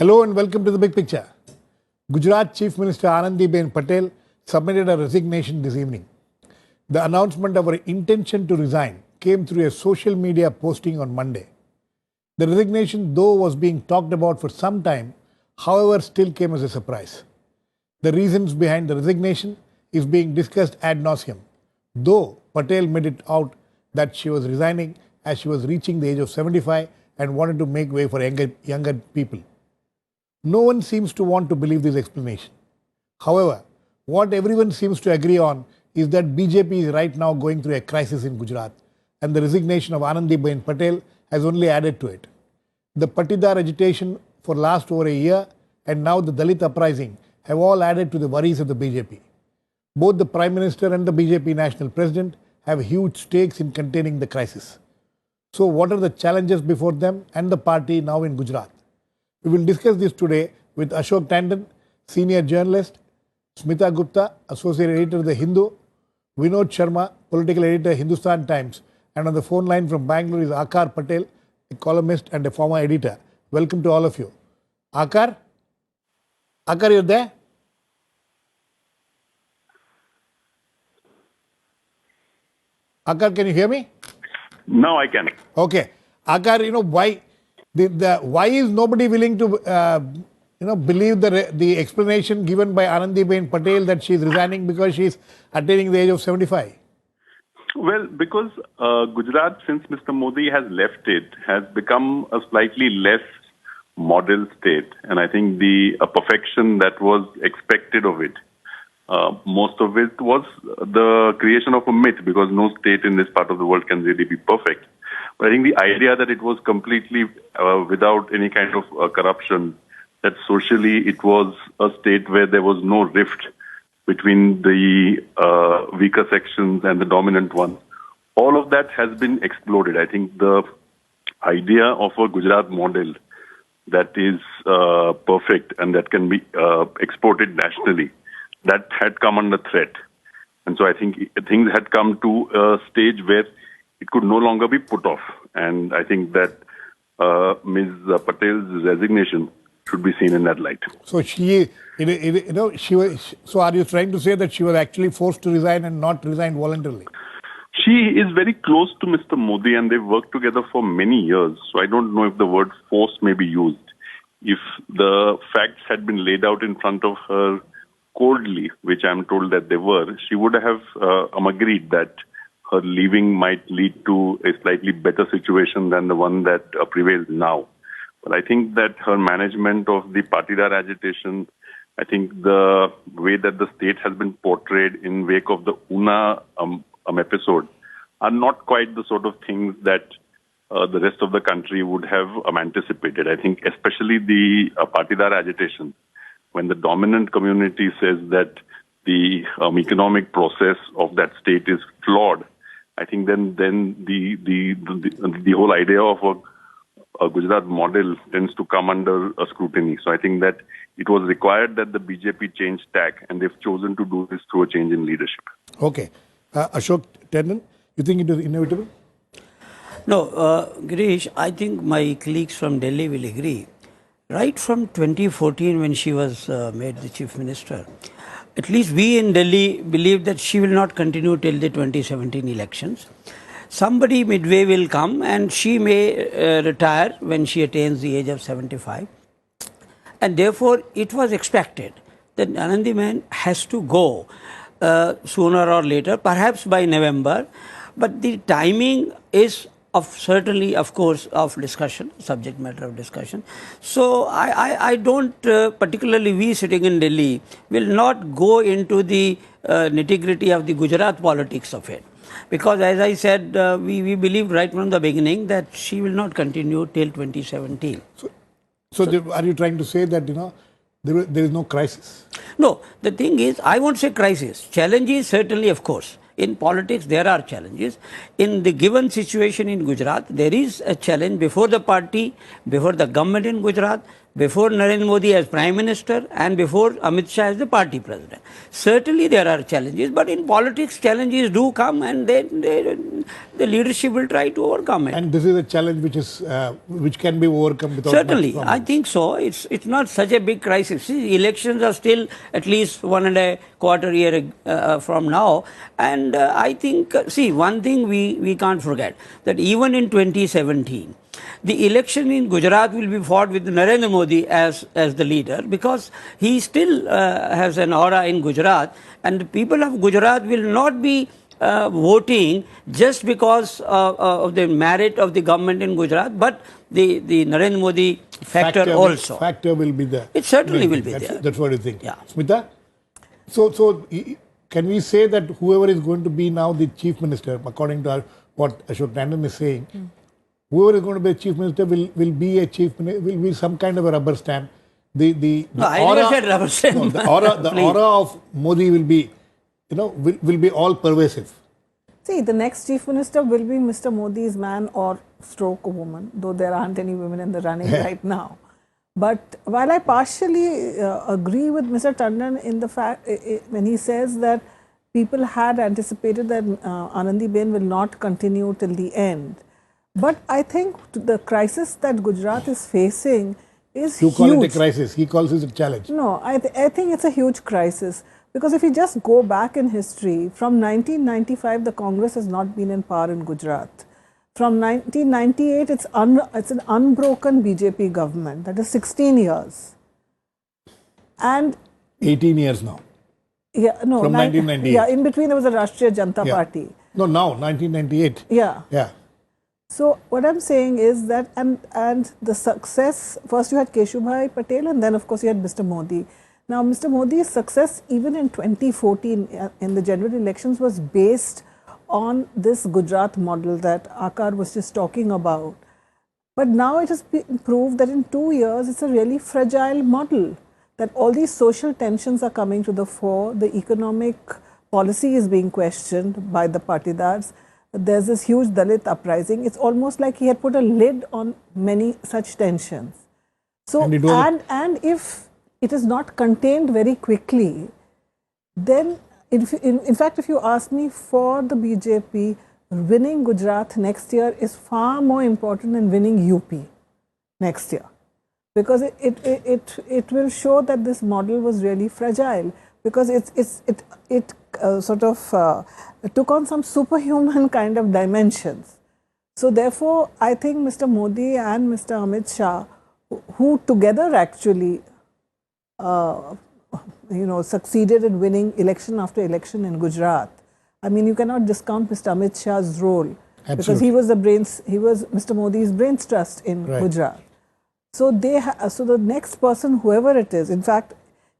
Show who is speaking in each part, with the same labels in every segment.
Speaker 1: Hello and welcome to The Big Picture. Gujarat Chief Minister Anandiben Patel submitted a resignation this evening. The announcement of her intention to resign came through a social media posting on Monday. The resignation, though was being talked about for some time, however, still came as a surprise. The reasons behind the resignation is being discussed ad nauseum, though Patel made it out that she was resigning as she was reaching the age of 75 and wanted to make way for younger people. No one seems to want to believe this explanation. However, what everyone seems to agree on is that BJP is right now going through a crisis in Gujarat, and the resignation of Anandiben Patel has only added to it. The Patidar agitation for last over a year and now the Dalit uprising have all added to the worries of the BJP. Both the Prime Minister and the BJP National President have huge stakes in containing the crisis. So what are the challenges before them and the party now in Gujarat? We will discuss this today with Ashok Tandon, senior journalist, Smita Gupta, associate editor of The Hindu, Vinod Sharma, political editor, Hindustan Times, and on the phone line from Bangalore is Akar Patel, a columnist and a former editor. Welcome to all of you. Akar? Akar, you're there? Akar, can you hear me?
Speaker 2: Now I can.
Speaker 1: Okay. Akar, why is nobody willing to believe the explanation given by Anandiben Patel that she is resigning because she is attaining the age of 75?
Speaker 2: Well, because Gujarat, since Mr. Modi has left it, has become a slightly less model state. And I think the perfection that was expected of it, most of it was the creation of a myth, because no state in this part of the world can really be perfect. But I think the idea that it was completely without any kind of corruption, that socially it was a state where there was no rift between the weaker sections and the dominant ones, all of that has been exploded. I think the idea of a Gujarat model that is perfect and that can be exported nationally, that had come under threat. And so I think things had come to a stage where it could no longer be put off. And I think that Ms. Patel's resignation should be seen in that light.
Speaker 1: So so are you trying to say that she was actually forced to resign and not resign voluntarily?
Speaker 2: She is very close to Mr. Modi and they've worked together for many years. So I don't know if the word force may be used. If the facts had been laid out in front of her coldly, which I'm told that they were, she would have agreed that her leaving might lead to a slightly better situation than the one that prevails now. But I think that her management of the Patidar agitation, I think the way that the state has been portrayed in wake of the Una episode are not quite the sort of things that the rest of the country would have anticipated. I think especially the Patidar agitation, when the dominant community says that the economic process of that state is flawed, I think then the whole idea of a Gujarat model tends to come under a scrutiny. So I think that it was required that the BJP change tack, and they've chosen to do this through a change in leadership.
Speaker 1: Okay. Ashok Tandon, you think it is inevitable?
Speaker 3: No, Girish, I think my colleagues from Delhi will agree. Right from 2014, when she was made the Chief Minister, at least we in Delhi believe that she will not continue till the 2017 elections. Somebody midway will come and she may retire when she attains the age of 75. And therefore, it was expected that Anandiben has to go sooner or later, perhaps by November. But the timing is certainly, of course, of discussion, subject matter of discussion. So I don't, particularly we sitting in Delhi, will not go into the nitty-gritty of the Gujarat politics of it. Because as I said, we believed right from the beginning that she will not continue till 2017.
Speaker 1: So are you trying to say that, there is no crisis?
Speaker 3: No, the thing is, I won't say crisis. Challenges, certainly, of course. In politics, there are challenges. In the given situation in Gujarat, there is a challenge before the party, before the government in Gujarat, before Narendra Modi as Prime Minister, and before Amit Shah as the party president. Certainly there are challenges, but in politics, challenges do come and they and the leadership will try to overcome it.
Speaker 1: And this is a challenge which can be overcome without
Speaker 3: Certainly,
Speaker 1: much
Speaker 3: I think so. It's not such a big crisis. See, elections are still at least 1.25 years from now, and I think see, one thing we can't forget, that even in 2017, the election in Gujarat will be fought with Narendra Modi as the leader, because he still has an aura in Gujarat, and the people of Gujarat will not be voting just because of the merit of the government in Gujarat, but the Narendra Modi factor also.
Speaker 1: Factor will be there.
Speaker 3: It certainly will be
Speaker 1: that's,
Speaker 3: there.
Speaker 1: That's what you think.
Speaker 3: Yeah.
Speaker 1: Smita? So can we say that whoever is going to be now the chief minister, according to what Ashok Tandon is saying, whoever is going to be the chief minister will be some kind of a rubber stamp. The
Speaker 3: I
Speaker 1: aura,
Speaker 3: never said rubber stamp.
Speaker 1: No, the aura of Modi will be, will be all pervasive.
Speaker 4: See, the next chief minister will be Mr. Modi's man or stroke woman, though there aren't any women in the running right now. But while I partially agree with Mr. Tandon in the fact when he says that people had anticipated that Anandiben will not continue till the end, but I think the crisis that Gujarat is facing is huge.
Speaker 1: You call it a crisis. He calls it a challenge.
Speaker 4: No, I think it's a huge crisis. Because if you just go back in history, from 1995, the Congress has not been in power in Gujarat. From 1998, it's an unbroken BJP government. That is 16 years. And
Speaker 1: 18 years now.
Speaker 4: Yeah, no.
Speaker 1: From 1998.
Speaker 4: Yeah, in between there was a Rashtriya Janata Party.
Speaker 1: No, now, 1998.
Speaker 4: Yeah.
Speaker 1: Yeah.
Speaker 4: So what I'm saying is that, and the success, first you had Keshubhai Patel, and then of course you had Mr. Modi. Now, Mr. Modi's success even in 2014 in the general elections was based on this Gujarat model that Akar was just talking about. But now it has been proved that in 2 years, it's a really fragile model, that all these social tensions are coming to the fore, the economic policy is being questioned by the Patidars, there's this huge Dalit uprising. It's almost like he had put a lid on many such tensions. So, and if it is not contained very quickly, then in fact, if you ask me, for the BJP, winning Gujarat next year is far more important than winning UP next year, because it will show that this model was really fragile, because it sort of took on some superhuman kind of dimensions. So therefore, I think Mr. Modi and Mr. Amit Shah, who together actually succeeded in winning election after election in Gujarat. I mean, you cannot discount Mr. Amit Shah's role. Absolutely. Because he was Mr. Modi's brains trust in Gujarat. So so the next person, whoever it is, in fact,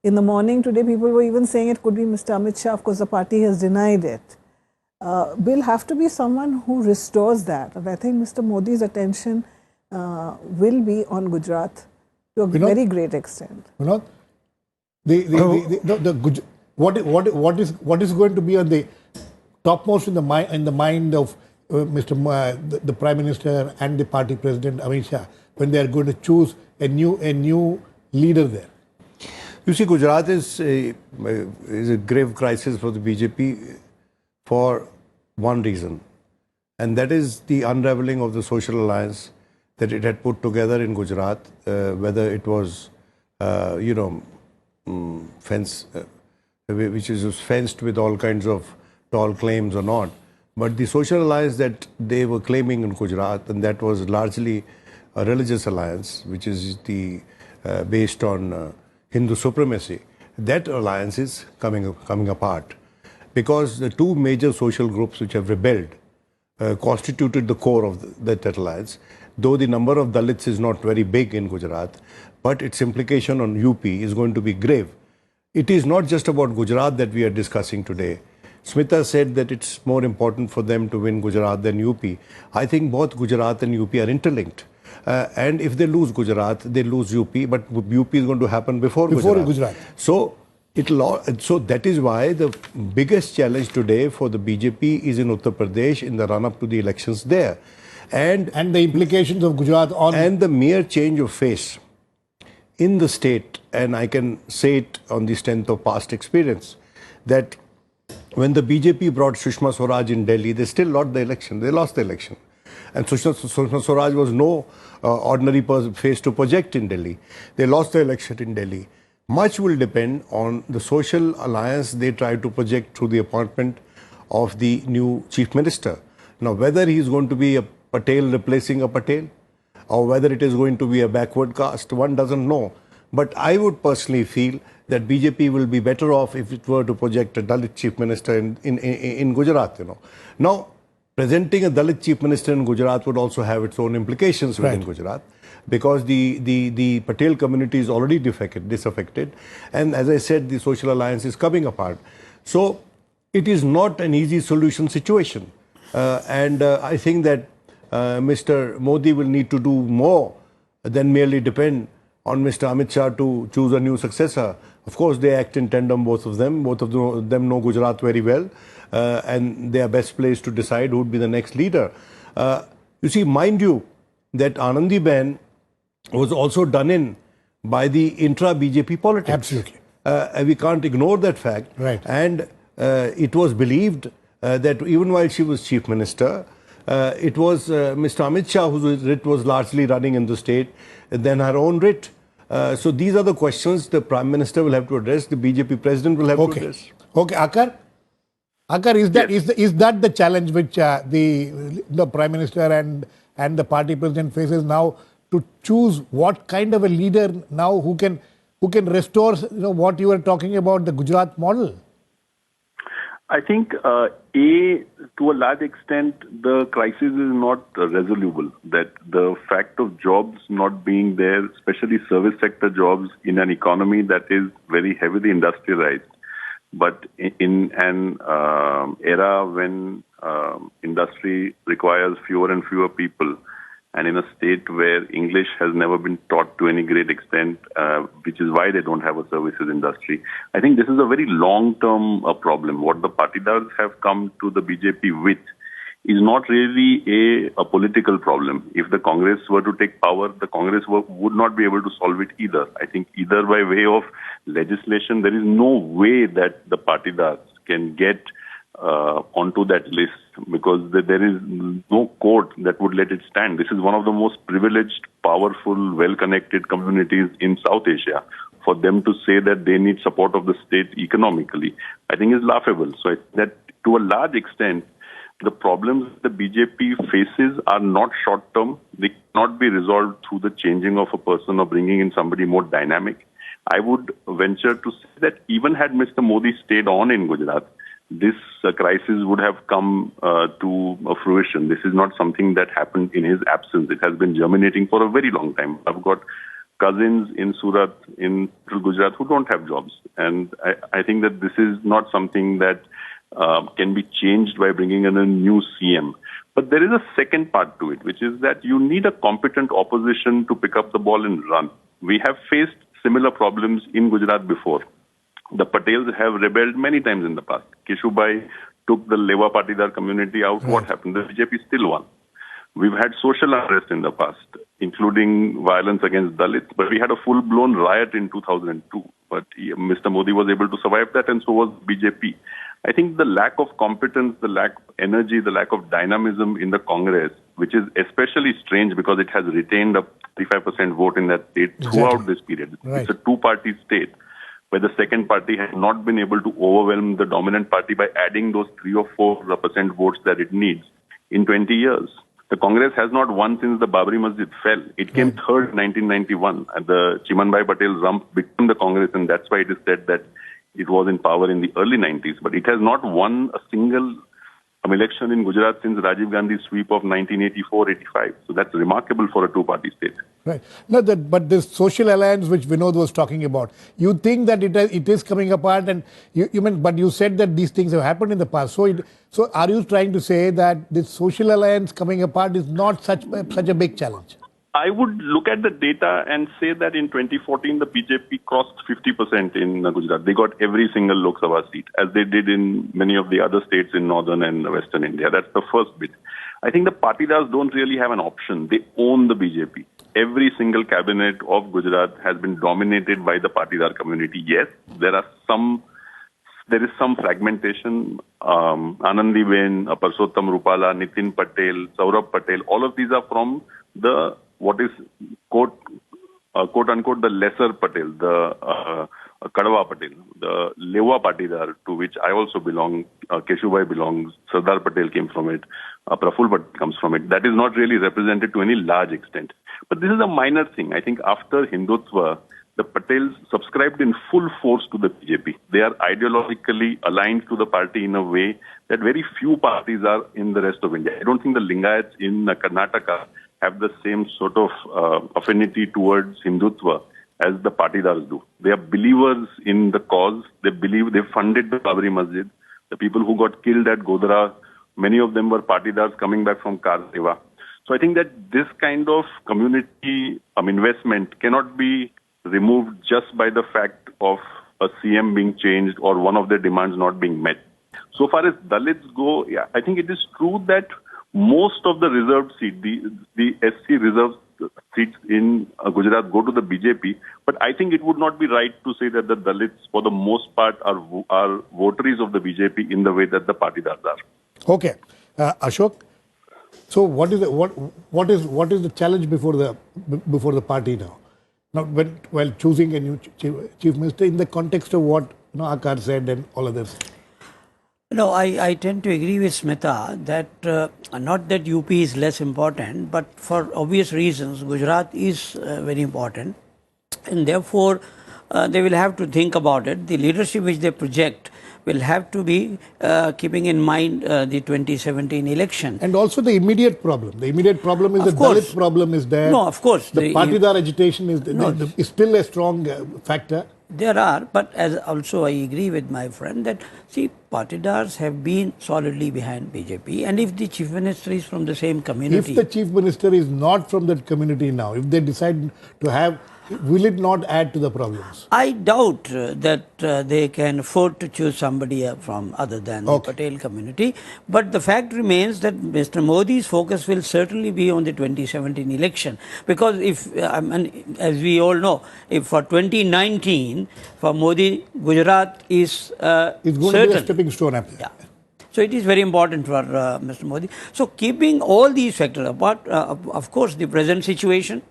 Speaker 4: in the morning today, people were even saying it could be Mr. Amit Shah. Of course, the party has denied it. Will have to be someone who restores that. And I think Mr. Modi's attention will be on Gujarat to a very great extent.
Speaker 1: What is going to be on the topmost in the mind of the Prime Minister and the party president Amit Shah when they are going to choose a new leader there?
Speaker 5: You see, Gujarat is a grave crisis for the BJP for one reason, and that is the unraveling of the social alliance that it had put together in Gujarat, whether it was, which is fenced with all kinds of tall claims or not. But the social alliance that they were claiming in Gujarat, and that was largely a religious alliance, which is based on Hindu supremacy, that alliance is coming apart, because the two major social groups which have rebelled constituted the core of that alliance. Though the number of Dalits is not very big in Gujarat, but its implication on UP is going to be grave. It is not just about Gujarat that we are discussing today. Smita said that it's more important for them to win Gujarat than UP. I think both Gujarat and UP are interlinked. And if they lose Gujarat, they lose UP, but UP is going to happen before Gujarat. So that is why the biggest challenge today for the BJP is in Uttar Pradesh in the run-up to the elections there. And
Speaker 1: the implications of Gujarat on...
Speaker 5: And the mere change of face in the state, and I can say it on the strength of past experience, that when the BJP brought Sushma Swaraj in Delhi, they still lost the election. They lost the election. And Sushma Swaraj was no ordinary face to project in Delhi. They lost the election in Delhi. Much will depend on the social alliance they try to project through the appointment of the new chief minister. Now, whether he is going to be a Patel replacing a Patel, or whether it is going to be a backward caste, one doesn't know. But I would personally feel that BJP will be better off if it were to project a Dalit chief minister in Gujarat. Now, presenting a Dalit chief minister in Gujarat would also have its own implications within Gujarat, because the Patel community is already disaffected, and as I said, the social alliance is coming apart. So it is not an easy solution situation, and I think that Mr. Modi will need to do more than merely depend on Mr. Amit Shah to choose a new successor. Of course, they act in tandem, both of them. Both of them know Gujarat very well, and they are best placed to decide who would be the next leader. You see, mind you, that Anandiben was also done in by the intra-BJP politics.
Speaker 1: Absolutely.
Speaker 5: And we can't ignore that fact.
Speaker 1: Right.
Speaker 5: And it was believed that even while she was chief minister, it was Mr. Amit Shah whose writ was largely running in the state, then her own writ. So these are the questions the Prime Minister will have to address, the BJP President will have to address.
Speaker 1: Okay, Akar? Akar, is that the challenge which the Prime Minister and the party president faces now, to choose what kind of a leader now who can restore what you were talking about, the Gujarat model?
Speaker 2: I think, to a large extent, the crisis is not resolvable. That the fact of jobs not being there, especially service sector jobs in an economy that is very heavily industrialized, but in an era when industry requires fewer and fewer people, and in a state where English has never been taught to any great extent, which is why they don't have a services industry. I think this is a very long-term problem. What the Patidars have come to the BJP with is not really a political problem. If the Congress were to take power, the Congress would not be able to solve it either. I think either by way of legislation, there is no way that the Patidars can get onto that list, because there is no court that would let it stand. This is one of the most privileged, powerful, well-connected communities in South Asia. For them to say that they need support of the state economically, I think is laughable. So that to a large extent, the problems the BJP faces are not short-term. They cannot be resolved through the changing of a person or bringing in somebody more dynamic. I would venture to say that even had Mr. Modi stayed on in Gujarat, this crisis would have come to fruition. This is not something that happened in his absence. It has been germinating for a very long time. I've got cousins in Surat, in Gujarat, who don't have jobs. And I think that this is not something that can be changed by bringing in a new CM. But there is a second part to it, which is that you need a competent opposition to pick up the ball and run. We have faced similar problems in Gujarat before. The Patels have rebelled many times in the past. Keshubai took the Lewa Patidar community out. What happened? The BJP still won. We've had social unrest in the past, including violence against Dalits, but we had a full-blown riot in 2002. But Mr. Modi was able to survive that, and so was BJP. I think the lack of competence, the lack of energy, the lack of dynamism in the Congress, which is especially strange because it has retained a 35% vote in that state throughout this period. It's a two-party state, where the second party has not been able to overwhelm the dominant party by adding those 3 or 4% votes that it needs in 20 years. The Congress has not won since the Babri Masjid fell. It came third in 1991. And the Chimanbhai Patel rump became the Congress, and that's why it is said that it was in power in the early 90s. But it has not won a single election in Gujarat since Rajiv Gandhi's sweep of 1984-85. So that's remarkable for a two-party state.
Speaker 1: Right. No, but this social alliance which Vinod was talking about, you think that it is coming apart, and but you said that these things have happened in the past. So are you trying to say that this social alliance coming apart is not such a big challenge?
Speaker 2: I would look at the data and say that in 2014, the BJP crossed 50% in Gujarat. They got every single Lok Sabha seat, as they did in many of the other states in northern and western India. That's the first bit. I think the Patidars don't really have an option. They own the BJP. Every single cabinet of Gujarat has been dominated by the Patidar community. Yes, there are some there is some fragmentation. Anandiben, Purushottam Rupala, Nitin Patel, Saurabh Patel, all of these are from the what is quote unquote the lesser Patel, the Kadwa Patel, the Lewa Patidar, to which I also belong. Keshubhai belongs. Sardar Patel came from it. Praful Patel comes from it. That is not really represented to any large extent. But this is a minor thing. I think after Hindutva, the Patels subscribed in full force to the BJP. They are ideologically aligned to the party in a way that very few parties are in the rest of India. I don't think the Lingayats in Karnataka have the same sort of affinity towards Hindutva as the Patidars do. They are believers in the cause. They believe they funded the Babri Masjid. The people who got killed at Godhra, many of them were Patidars coming back from Kar Seva. So I think that this kind of community investment cannot be removed just by the fact of a CM being changed or one of their demands not being met. So far as Dalits go, yeah, I think it is true that most of the reserved seats, the SC reserved seats in Gujarat go to the BJP, but I think it would not be right to say that the Dalits, for the most part, are votaries of the BJP in the way that the Patidars are.
Speaker 1: Okay, Ashok. So what is the challenge before the party now? Now, while choosing a new chief minister, in the context of what Akar said and all others.
Speaker 3: No, I tend to agree with Smita that not that UP is less important, but for obvious reasons, Gujarat is very important, and therefore they will have to think about it. The leadership which they project will have to be keeping in mind the 2017 election.
Speaker 1: And also the immediate problem. The immediate problem is
Speaker 3: Of
Speaker 1: the
Speaker 3: course.
Speaker 1: Dalit problem is there.
Speaker 3: No, of course.
Speaker 1: The Patidar agitation is still a strong factor.
Speaker 3: There are, but as also I agree with my friend that, see, Patidars have been solidly behind BJP, and if the chief minister is from the same community...
Speaker 1: If the chief minister is not from that community now, if they decide to have, will it not add to the problems?
Speaker 3: I doubt that they can afford to choose somebody from other than the Patel community. But the fact remains that Mr. Modi's focus will certainly be on the 2017 election. Because if, as we all know, if for 2019, for Modi, Gujarat is
Speaker 1: it's going to be a stepping stone after.
Speaker 3: Yeah. So it is very important for Mr. Modi. So keeping all these factors apart, of course, the present situation,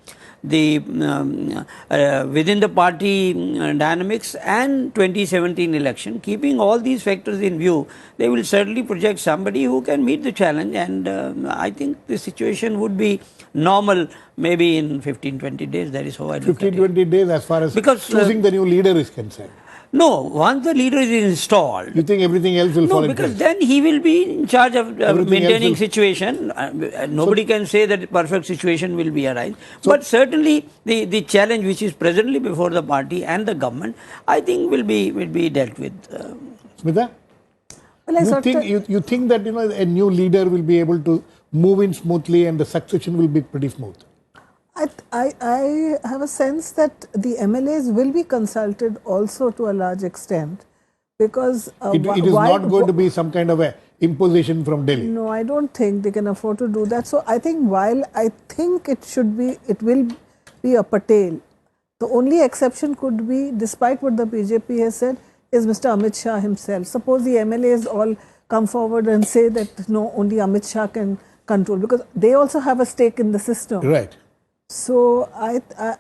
Speaker 3: the within the party dynamics and 2017 election, keeping all these factors in view, they will certainly project somebody who can meet the challenge, and I think the situation would be normal maybe in 15-20 days. That is how I look at it.
Speaker 1: 15-20 days as far as choosing the new leader is concerned.
Speaker 3: No, once the leader is installed,
Speaker 1: you think everything else will fall in place?
Speaker 3: No, because then he will be in charge of maintaining situation. Nobody can say that perfect situation will be arise. So, but certainly the challenge which is presently before the party and the government, I think will be dealt with.
Speaker 1: Smita,
Speaker 4: Well,
Speaker 1: you think that a new leader will be able to move in smoothly and the succession will be pretty smooth?
Speaker 4: I have a sense that the MLAs will be consulted also to a large extent, because
Speaker 1: it is not going to be some kind of a imposition from Delhi.
Speaker 4: No, I don't think they can afford to do that. So I think while I think it will be a Patel, the only exception could be, despite what the BJP has said, is Mr. Amit Shah himself. Suppose the MLAs all come forward and say that no, only Amit Shah can control, because they also have a stake in the system.
Speaker 1: Right.
Speaker 4: So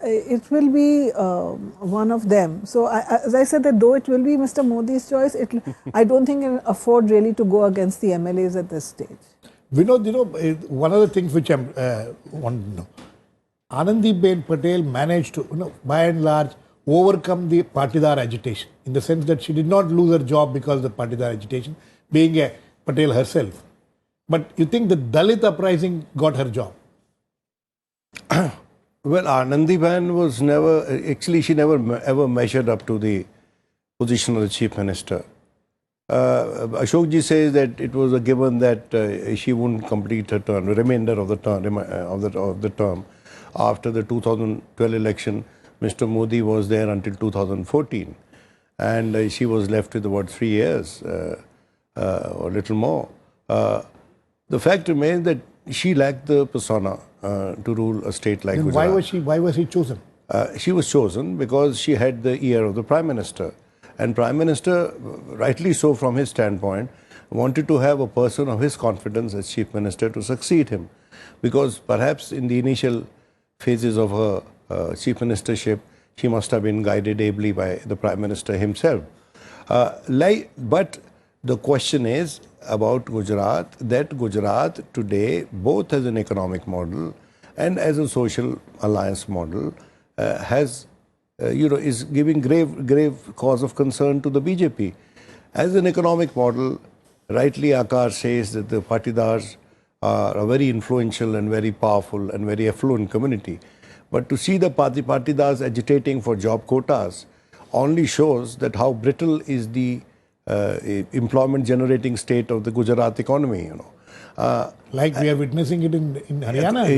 Speaker 4: it will be one of them. So as I said, that though it will be Mr. Modi's choice, I don't think it can afford really to go against the MLAs at this stage.
Speaker 1: Vinod, one of the things which I want to know, Anandiben Patel managed to, by and large, overcome the Patidar agitation, in the sense that she did not lose her job because of the Patidar agitation, being a Patel herself. But you think the Dalit uprising got her job?
Speaker 5: Well, Anandiben was never, actually she never ever measured up to the position of the chief minister. Ashokji says that it was a given that she wouldn't complete her term, the remainder of the term. After the 2012 election, Mr. Modi was there until 2014, and she was left with about 3 years or a little more. The fact remains that she lacked the persona to rule a state like Gujarat.
Speaker 1: Why was she chosen?
Speaker 5: She was chosen because she had the ear of the Prime Minister. And Prime Minister, rightly so from his standpoint, wanted to have a person of his confidence as Chief Minister to succeed him. Because perhaps in the initial phases of her Chief Ministership, she must have been guided ably by the Prime Minister himself. But the question is about Gujarat, that Gujarat today, both as an economic model and as a social alliance model, is giving grave cause of concern to the BJP. As an economic model, rightly Akar says that the Patidars are a very influential and very powerful and very affluent community. But to see the Patidars agitating for job quotas only shows that how brittle is the employment generating state of the Gujarat economy,
Speaker 1: Like we are witnessing it in Haryana.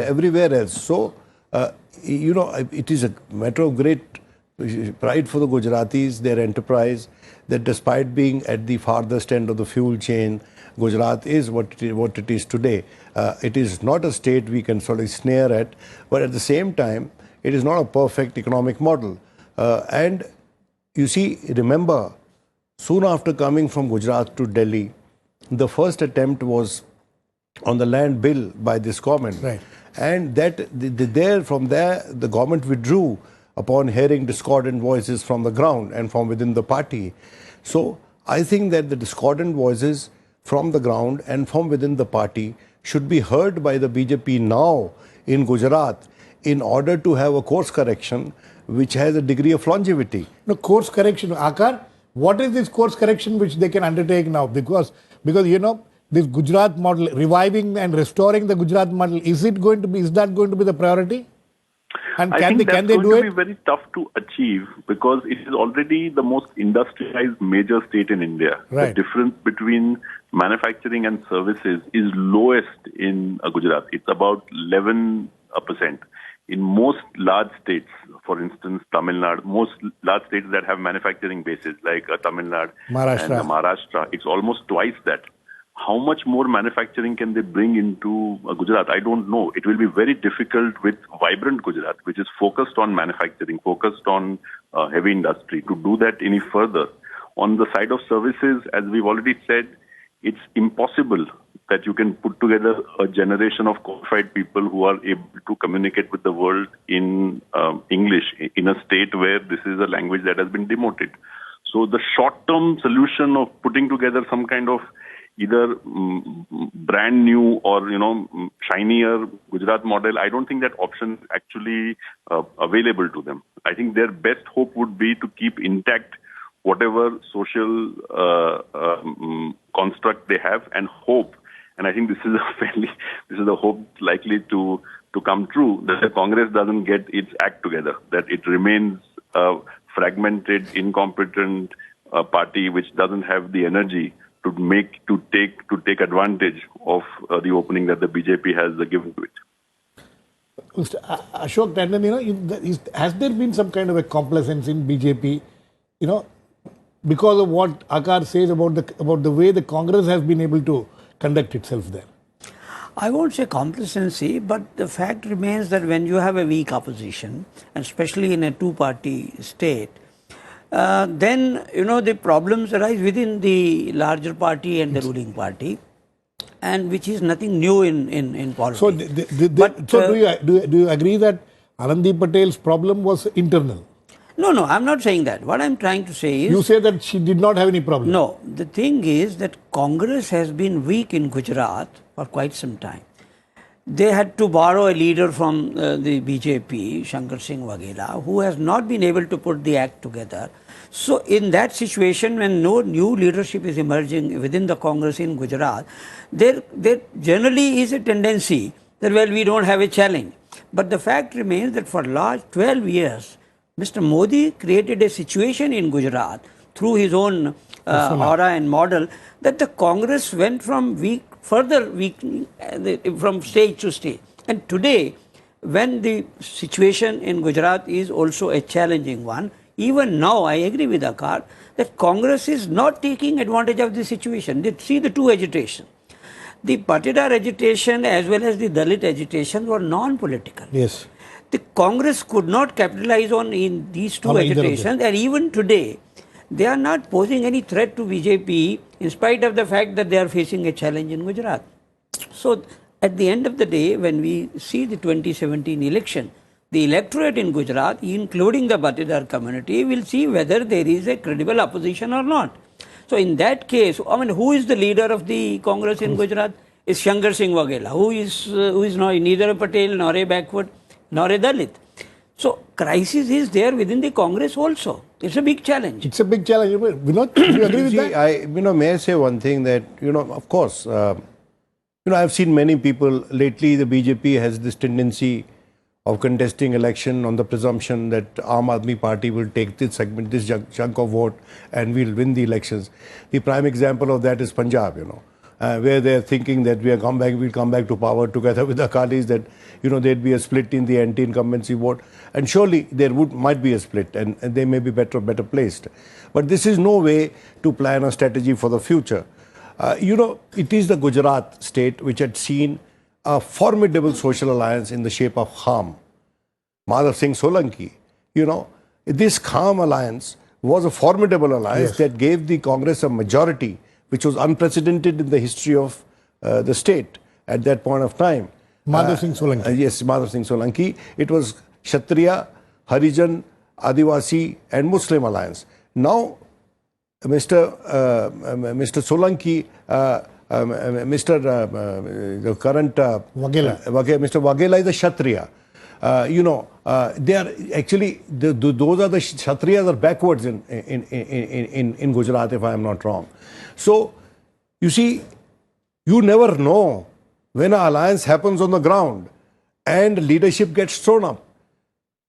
Speaker 5: everywhere else. So, it is a matter of great pride for the Gujaratis, their enterprise, that despite being at the farthest end of the fuel chain, Gujarat is what it is today. It is not a state we can sort of sneer at, but at the same time, it is not a perfect economic model. And you see, remember, soon after coming from Gujarat to Delhi, the first attempt was on the land bill by this government.
Speaker 1: Right.
Speaker 5: And from there, the government withdrew upon hearing discordant voices from the ground and from within the party. So I think that the discordant voices from the ground and from within the party should be heard by the BJP now in Gujarat in order to have a course correction which has a degree of longevity.
Speaker 1: No, course correction. Akar, what is this course correction which they can undertake now? Because this Gujarat model, reviving and restoring the Gujarat model, is that going to be the priority? And
Speaker 2: I
Speaker 1: can
Speaker 2: think
Speaker 1: they
Speaker 2: that's
Speaker 1: do
Speaker 2: going to
Speaker 1: it?
Speaker 2: be very tough to achieve because it is already the most industrialized major state in India.
Speaker 1: Right.
Speaker 2: The difference between manufacturing and services is lowest in Gujarat. It's about 11%. In most large states, for instance, Tamil Nadu, most large states that have manufacturing bases like Tamil Nadu and Maharashtra, it's almost twice that. How much more manufacturing can they bring into Gujarat? I don't know. It will be very difficult with vibrant Gujarat, which is focused on manufacturing, focused on heavy industry, to do that any further. On the side of services, as we've already said, it's impossible that you can put together a generation of qualified people who are able to communicate with the world in English in a state where this is a language that has been demoted. So the short-term solution of putting together some kind of either brand new or shinier Gujarat model, I don't think that option is actually available to them. I think their best hope would be to keep intact whatever social construct they have and hope. And I think this is a hope likely to come true, that the Congress doesn't get its act together, that it remains a fragmented, incompetent party which doesn't have the energy to take advantage of the opening that the BJP has given to it.
Speaker 1: Mr. Ashok Tandon, has there been some kind of a complacency in BJP, because of what Akar says about the way the Congress has been able to conduct itself there?
Speaker 3: I won't say complacency, but the fact remains that when you have a weak opposition, and especially in a two-party state, then the problems arise within the larger party and the ruling party, and which is nothing new in politics.
Speaker 1: So, do you agree that Anandi Patel's problem was internal?
Speaker 3: No, I'm not saying that. What I'm trying to say is...
Speaker 1: You say that she did not have any problem.
Speaker 3: No, the thing is that Congress has been weak in Gujarat for quite some time. They had to borrow a leader from the BJP, Shankar Singh Waghela, who has not been able to put the act together. So in that situation, when no new leadership is emerging within the Congress in Gujarat, there generally is a tendency that, well, we don't have a challenge. But the fact remains that for last 12 years, Mr. Modi created a situation in Gujarat through his own aura and model that the Congress went from further weakening from stage to stage. And today, when the situation in Gujarat is also a challenging one, even now I agree with Akar that Congress is not taking advantage of the situation. They see the two agitation. The Patidar agitation as well as the Dalit agitation were non-political.
Speaker 1: Yes.
Speaker 3: The Congress could not capitalize on in these two
Speaker 1: On either of them.
Speaker 3: agitations, and even today, they are not posing any threat to BJP in spite of the fact that they are facing a challenge in Gujarat. So, at the end of the day, when we see the 2017 election, the electorate in Gujarat, including the Patidar community, will see whether there is a credible opposition or not. So, in that case, I mean, who is the leader of the Congress in Gujarat? Is Shankar Singh Waghela, who is neither a Patel nor a backward nor a Dalit. So, crisis is there within the Congress also. It's a big challenge.
Speaker 1: It's a big challenge. Vinod, do you agree with that?
Speaker 5: May I say one thing that, of course, I've seen many people lately, the BJP has this tendency of contesting election on the presumption that Aam Aadmi Party will take this segment, this chunk of vote, and we'll win the elections. The prime example of that is Punjab, where they're thinking that we'll come back to power together with the Akalis, that, there'd be a split in the anti-incumbency vote. And surely there might be a split, and they may be better placed. But this is no way to plan a strategy for the future. It is the Gujarat state which had seen a formidable social alliance in the shape of Kham, Madhav Singh Solanki. This Kham alliance was a formidable alliance that gave the Congress a majority, which was unprecedented in the history of the state at that point of time.
Speaker 1: Madhav Singh Solanki.
Speaker 5: Yes, Madhav Singh Solanki. It was Kshatriya, Harijan, Adivasi and Muslim alliance. Now, Mr. Solanki, the current
Speaker 1: Waghela.
Speaker 5: Mr. Waghela is a Kshatriya. They are actually those are the Kshatriyas are backwards in Gujarat, if I am not wrong. So you see, you never know when an alliance happens on the ground and leadership gets thrown up.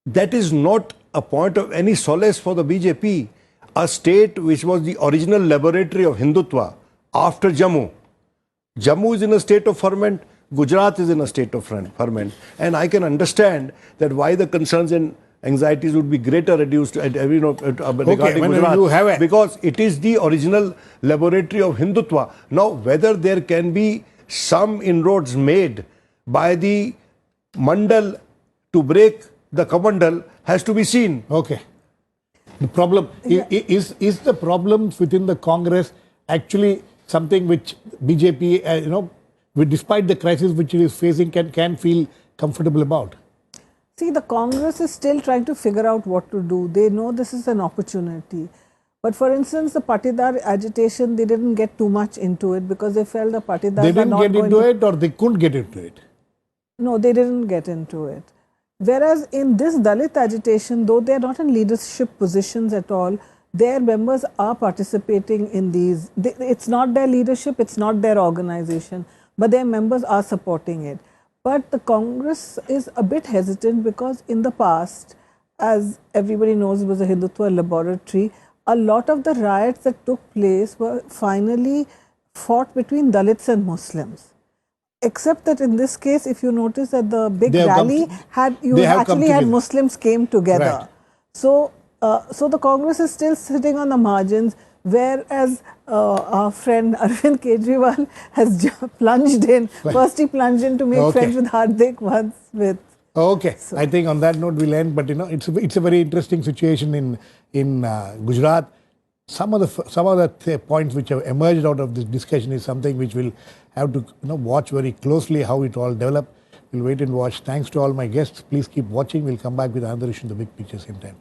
Speaker 5: That is not a point of any solace for the BJP. A state which was the original laboratory of Hindutva after Jammu. Jammu is in a state of ferment, Gujarat is in a state of ferment. And I can understand that why the concerns and anxieties would be greater reduced regarding Gujarat. Because it is the original laboratory of Hindutva. Now, whether there can be some inroads made by the Mandal to break the Kamandal has to be seen.
Speaker 1: Okay. The problem is the problems within the Congress actually something which BJP, despite the crisis which it is facing, can feel comfortable about?
Speaker 4: See, the Congress is still trying to figure out what to do. They know this is an opportunity. But for instance, the Patidar agitation, they didn't get too much into it because they felt the Patidars
Speaker 1: They didn't get into it or they couldn't get into it?
Speaker 4: No, they didn't get into it. Whereas in this Dalit agitation, though they are not in leadership positions at all, their members are participating in these. It's not their leadership, it's not their organization, but their members are supporting it. But the Congress is a bit hesitant because in the past, as everybody knows, it was a Hindutva laboratory. A lot of the riots that took place were finally fought between Dalits and Muslims. Except that in this case, if you notice that the big rally had Muslims came together.
Speaker 1: Right.
Speaker 4: So the Congress is still sitting on the margins, whereas our friend Arvind Kejriwal has plunged in. First he plunged in to make friends with Hardik, once with.
Speaker 1: Okay, so I think on that note we'll end. But it's a very interesting situation in Gujarat. Some of the points which have emerged out of this discussion is something which we'll have to watch very closely how it all develop. We'll wait and watch. Thanks to all my guests. Please keep watching. We'll come back with another issue in the big picture same time.